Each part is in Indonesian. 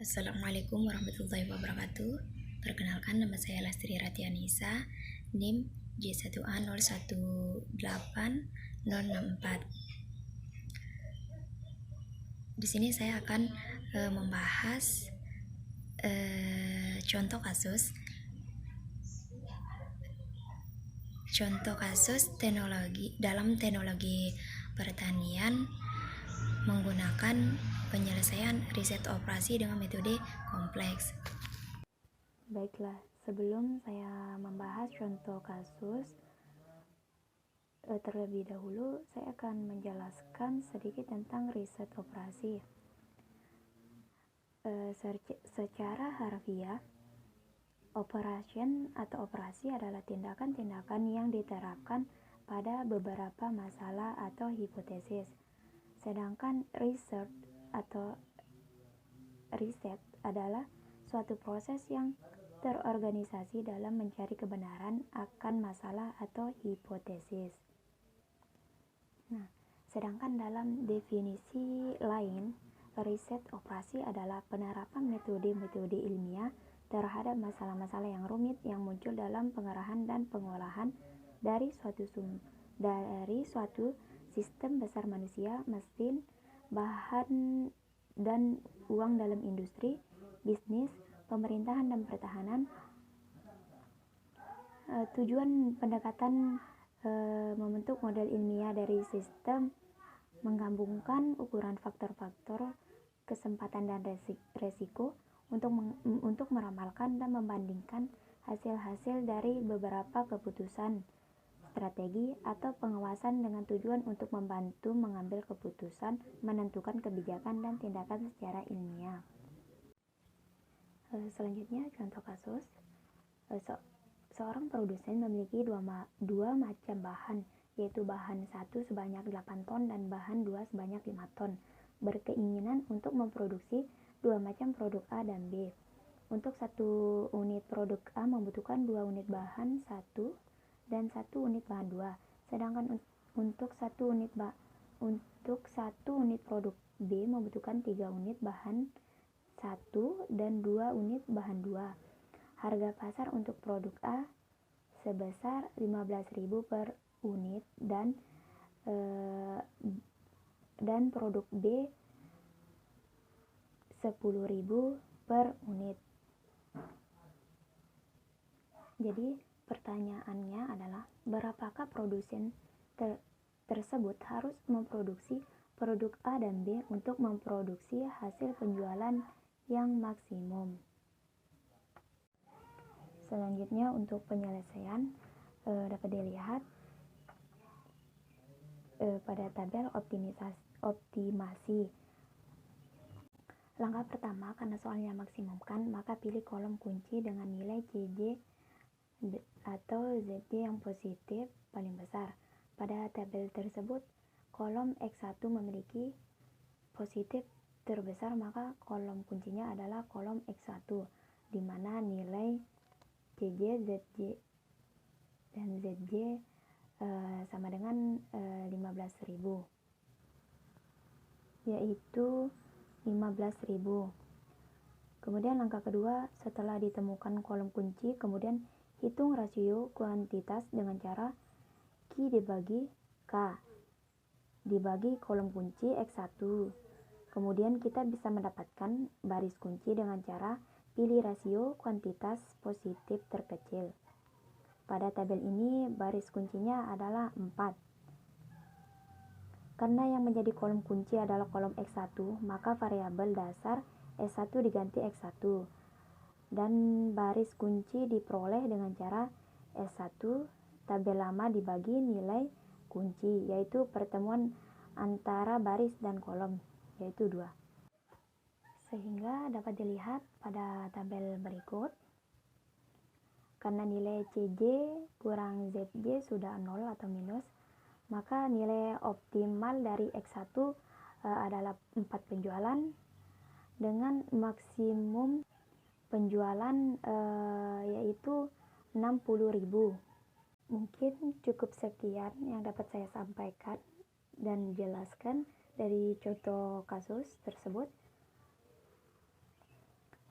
Assalamualaikum warahmatullahi wabarakatuh. Perkenalkan, nama saya Lastri Ratianisa, NIM J1A018064. Di sini saya akan membahas contoh kasus teknologi pertanian menggunakan penyelesaian riset operasi dengan metode kompleks. Baiklah, sebelum saya membahas contoh kasus, terlebih dahulu saya akan menjelaskan sedikit tentang riset operasi. Secara harfiah, operation atau operasi adalah tindakan-tindakan yang diterapkan pada beberapa masalah atau hipotesis. Sedangkan riset adalah suatu proses yang terorganisasi dalam mencari kebenaran akan masalah atau hipotesis. Sedangkan dalam definisi lain, riset operasi adalah penerapan metode-metode ilmiah terhadap masalah-masalah yang rumit yang muncul dalam pengerahan dan pengolahan dari suatu sistem besar manusia, mesin, bahan, dan uang dalam industri, bisnis, pemerintahan, dan pertahanan. Tujuan pendekatan membentuk model ilmiah dari sistem menggabungkan ukuran faktor-faktor kesempatan dan resiko untuk meramalkan dan membandingkan hasil-hasil dari beberapa keputusan strategi atau pengawasan dengan tujuan untuk membantu mengambil keputusan, menentukan kebijakan dan tindakan secara ilmiah. Selanjutnya, contoh kasus. Seorang produsen memiliki dua macam bahan, yaitu bahan 1 sebanyak 8 ton dan bahan 2 sebanyak 5 ton, berkeinginan untuk memproduksi dua macam produk A dan B. Untuk satu unit produk A membutuhkan 2 unit bahan 1 dan 1 unit bahan 2, sedangkan untuk satu unit produk B membutuhkan 3 unit bahan 1 dan 2 unit bahan 2. Harga pasar untuk produk A sebesar 15.000 per unit dan produk B 10.000 per unit. Jadi pertanyaannya adalah, berapakah produsen tersebut harus memproduksi produk A dan B untuk memproduksi hasil penjualan yang maksimum? Selanjutnya, untuk penyelesaian dapat dilihat pada tabel optimasi. Langkah pertama, karena soalnya maksimumkan, maka pilih kolom kunci dengan nilai CJ atau ZJ yang positif paling besar. Pada tabel tersebut, kolom X1 memiliki positif terbesar, maka kolom kuncinya adalah kolom X1, di mana nilai CJ, ZJ, dan ZJ sama dengan 15.000, yaitu 15.000. Kemudian langkah kedua, setelah ditemukan kolom kunci, kemudian hitung rasio kuantitas dengan cara Q dibagi K dibagi kolom kunci X1. Kemudian kita bisa mendapatkan baris kunci dengan cara pilih rasio kuantitas positif terkecil. Pada tabel ini baris kuncinya adalah 4. Karena yang menjadi kolom kunci adalah kolom X1, maka variabel dasar S1 diganti X1. Dan baris kunci diperoleh dengan cara S1 tabel lama dibagi nilai kunci, yaitu pertemuan antara baris dan kolom, yaitu 2. Sehingga dapat dilihat pada tabel berikut, karena nilai CJ kurang ZJ sudah 0 atau minus, maka nilai optimal dari X1 adalah 4 penjualan dengan maksimum penjualan yaitu 60.000. Mungkin cukup sekian yang dapat saya sampaikan dan jelaskan dari contoh kasus tersebut.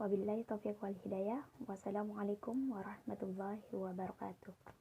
Wabillahi taufiq wal hidayah. Wassalamualaikum warahmatullahi wabarakatuh.